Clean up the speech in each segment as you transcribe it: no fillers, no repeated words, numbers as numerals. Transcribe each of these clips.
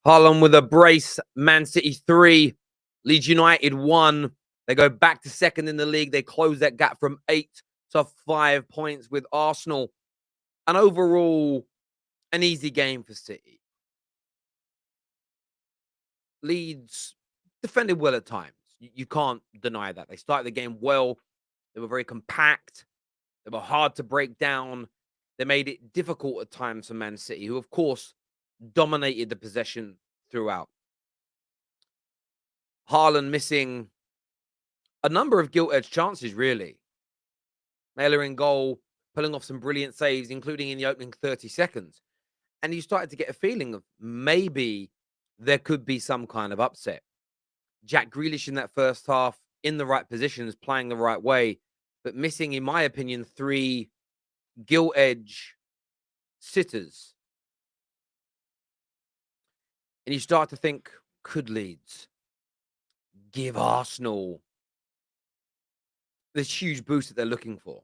Haaland with a brace. Man City 3. Leeds United 1. They go back to second in the league. They close that gap from 8 to 5 points with Arsenal. And overall, an easy game for City. Leeds defended well at times. You can't deny that. They started the game well. They were very compact. They were hard to break down. They made it difficult at times for Man City, who, of course, dominated the possession throughout. Haaland missing a number of gilt-edged chances, really. Mailer in goal, pulling off some brilliant saves, including in the opening 30 seconds. And you started to get a feeling of maybe there could be some kind of upset. Jack Grealish in that first half, in the right positions, playing the right way, but missing, in my opinion, 3 gilt-edge sitters. And you start to think, could Leeds give Arsenal this huge boost that they're looking for?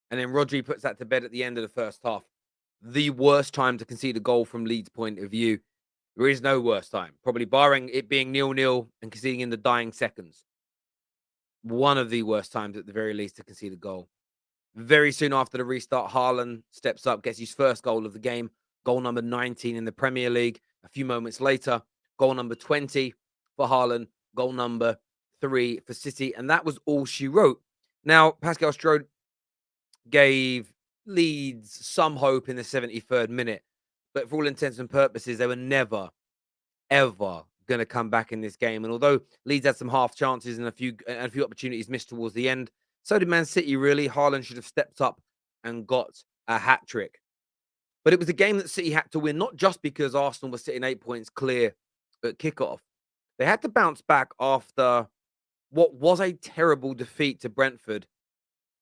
And then Rodri puts that to bed at the end of the first half. The worst time to concede a goal from Leeds' point of view. There is no worse time, probably barring it being 0-0 and conceding in the dying seconds. One of the worst times, at the very least, to concede a goal. Very soon after the restart, Haaland steps up, gets his first goal of the game, goal number 19 in the Premier League. A few moments later, goal number 20 for Haaland, goal number 3 for City, and that was all she wrote. Now, Pascal Strode gave Leeds some hope in the 73rd minute, but for all intents and purposes, they were never, ever going to come back in this game. And although Leeds had some half chances and a few opportunities missed towards the end, so did Man City, really. Haaland should have stepped up and got a hat trick. But it was a game that City had to win, not just because Arsenal was sitting 8 points clear at kickoff. They had to bounce back after what was a terrible defeat to Brentford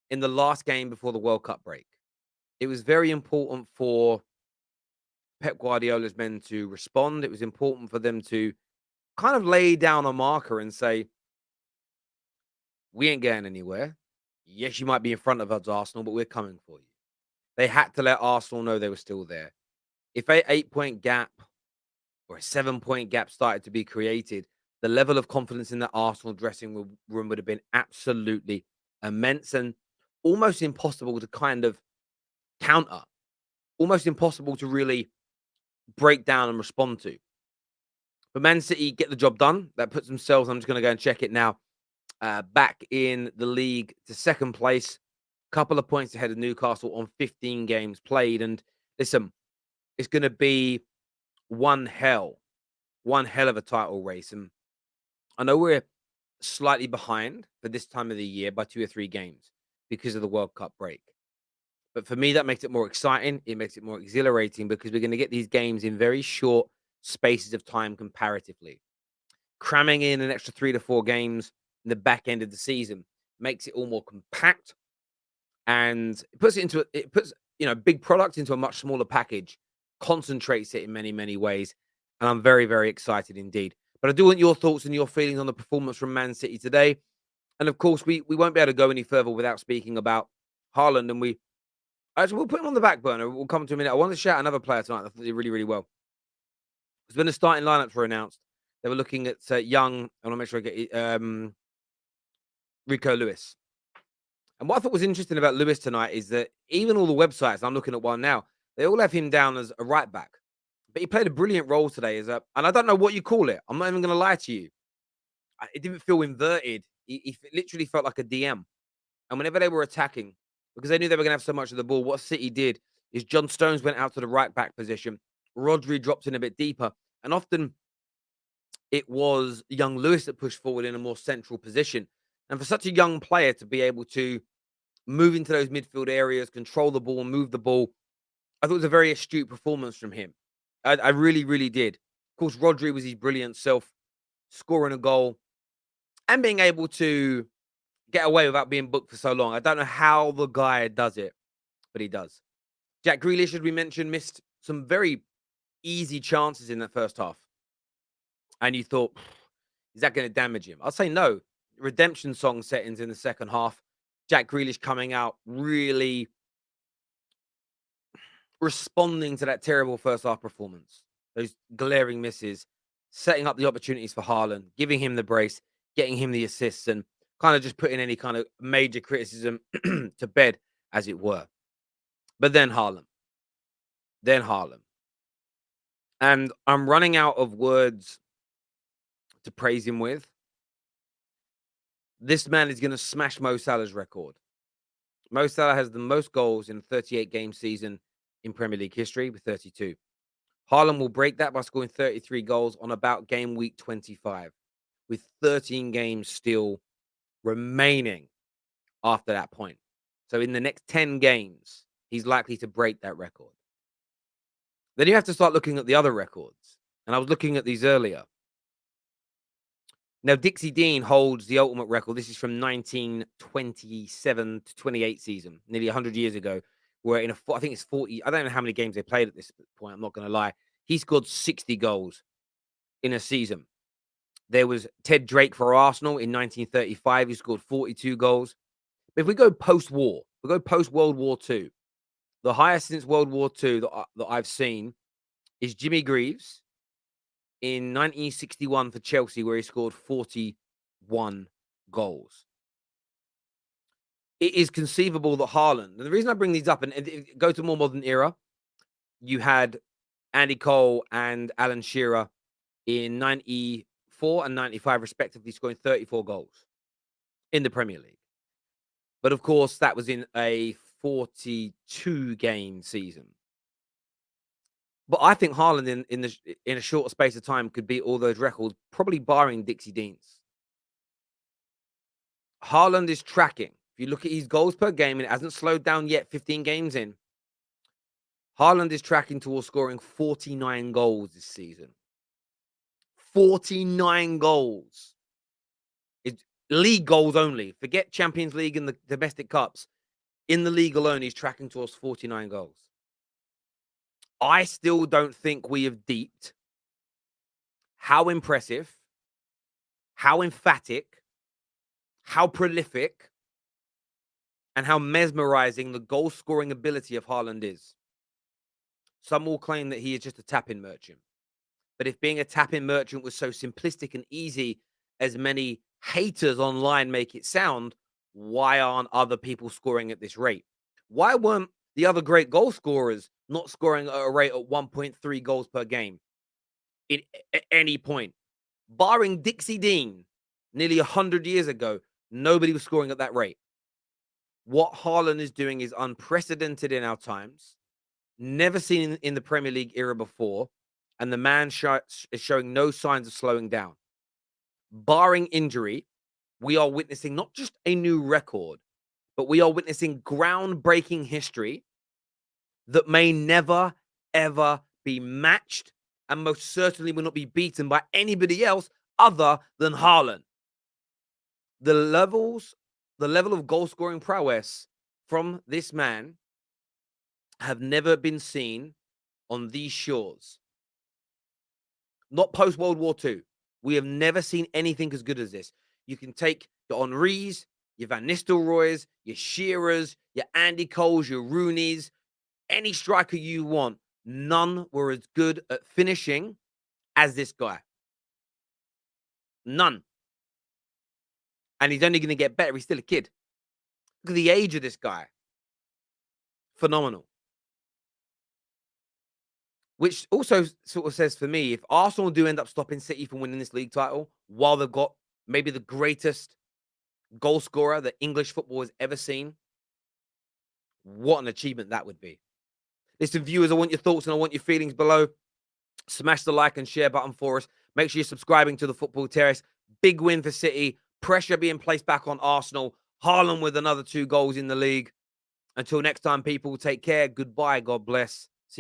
in the last game before the World Cup break. It was very important for Pep Guardiola's men to respond. It was important for them to kind of lay down a marker and say, we ain't going anywhere. Yes, you might be in front of us, Arsenal, but we're coming for you. They had to let Arsenal know they were still there. If an 8-point gap or a 7-point gap started to be created, the level of confidence in the Arsenal dressing room would have been absolutely immense and almost impossible to kind of counter, almost impossible to really break down and respond to. But Man City get the job done. That puts themselves, I'm just going to go and check it now, back in the league to second place. Couple of points ahead of Newcastle on 15 games played. And listen, it's going to be one hell of a title race. And I know we're slightly behind for this time of the year by 2 or 3 games because of the World Cup break. But for me, that makes it more exciting. It makes it more exhilarating because we're going to get these games in very short spaces of time comparatively. Cramming in an extra 3 to 4 games in the back end of the season makes it all more compact, and it puts big product into a much smaller package, concentrates it in many, many ways. And I'm very, very excited indeed. But I do want your thoughts and your feelings on the performance from Man City today. And of course, we won't be able to go any further without speaking about Haaland. And we'll put him on the back burner. We'll come to a minute. I want to shout another player tonight that did really, really well. Because when the starting lineups were announced, they were looking at young, I want to make sure I get it, Rico Lewis. And what I thought was interesting about Lewis tonight is that even all the websites, I'm looking at one now, they all have him down as a right back. But he played a brilliant role today and I don't know what you call it. I'm not even going to lie to you. It didn't feel inverted. He literally felt like a DM. And whenever they were attacking, because they knew they were going to have so much of the ball, what City did is John Stones went out to the right back position. Rodri dropped in a bit deeper. And often it was young Lewis that pushed forward in a more central position. And for such a young player to be able to move into those midfield areas, control the ball, move the ball, I thought it was a very astute performance from him. I really, really did. Of course, Rodri was his brilliant self, scoring a goal and being able to get away without being booked for so long. I don't know how the guy does it, but he does. Jack Grealish, as we mentioned, missed some very easy chances in that first half. And you thought, is that going to damage him? I'll say no. Redemption song settings in the second half. Jack Grealish coming out really responding to that terrible first half performance, those glaring misses, setting up the opportunities for Haaland, giving him the brace, getting him the assists, and kind of just putting any kind of major criticism to bed, as it were. But then Haaland. And I'm running out of words to praise him with. This man is going to smash Mo Salah's record. Mo Salah has the most goals in a 38 game season in Premier League history with 32. Haaland will break that by scoring 33 goals on about game week 25, with 13 games still remaining after that point. So in the next 10 games, he's likely to break that record. Then you have to start looking at the other records. And I was looking at these earlier. Now, Dixie Dean holds the ultimate record. This is from 1927 to 28 season, nearly 100 years ago, where I think it's 40. I don't know how many games they played at this point. I'm not going to lie. He scored 60 goals in a season. There was Ted Drake for Arsenal in 1935. He scored 42 goals. But if we go post-war, we go post-World War II, the highest since World War II that I've seen is Jimmy Greaves in 1961 for Chelsea, where he scored 41 goals. It is conceivable that Haaland, and the reason I bring these up, and go to a more modern era, you had Andy Cole and Alan Shearer in 94 and 95, respectively, scoring 34 goals in the Premier League. But of course, that was in a 42 game season. But I think Haaland in a shorter space of time could beat all those records, probably barring Dixie Dean's. Haaland is tracking. If you look at his goals per game, and it hasn't slowed down yet, 15 games in, Haaland is tracking towards scoring 49 goals this season. 49 goals. It's league goals only. Forget Champions League and the domestic cups. In the league alone, he's tracking towards 49 goals. I still don't think we have deeped how impressive, how emphatic, how prolific, and how mesmerizing the goal-scoring ability of Haaland is. Some will claim that he is just a tap-in merchant. But if being a tap-in merchant was so simplistic and easy as many haters online make it sound, why aren't other people scoring at this rate? Why weren't the other great goal scorers not scoring at a rate of 1.3 goals per game at any point? Barring Dixie Dean, nearly 100 years ago, nobody was scoring at that rate. What Haaland is doing is unprecedented in our times, never seen in the Premier League era before, and the man is showing no signs of slowing down. Barring injury, we are witnessing not just a new record, but we are witnessing groundbreaking history that may never, ever be matched, and most certainly will not be beaten by anybody else other than Haaland. The level of goal-scoring prowess from this man have never been seen on these shores. Not post-World War II. We have never seen anything as good as this. You can take your Henrys, your Van Nistelrooys, your Shearers, your Andy Coles, your Rooneys, any striker you want. None were as good at finishing as this guy. None. And he's only going to get better. He's still a kid. Look at the age of this guy. Phenomenal. Which also sort of says for me, if Arsenal do end up stopping City from winning this league title, while they've got maybe the greatest goal scorer that English football has ever seen, what an achievement that would be. Listen, viewers, I want your thoughts and I want your feelings below. Smash the like and share button for us. Make sure you're subscribing to the Football Terrace. Big win for City. Pressure being placed back on Arsenal. Haaland with another 2 goals in the league. Until next time, people, take care. Goodbye. God bless.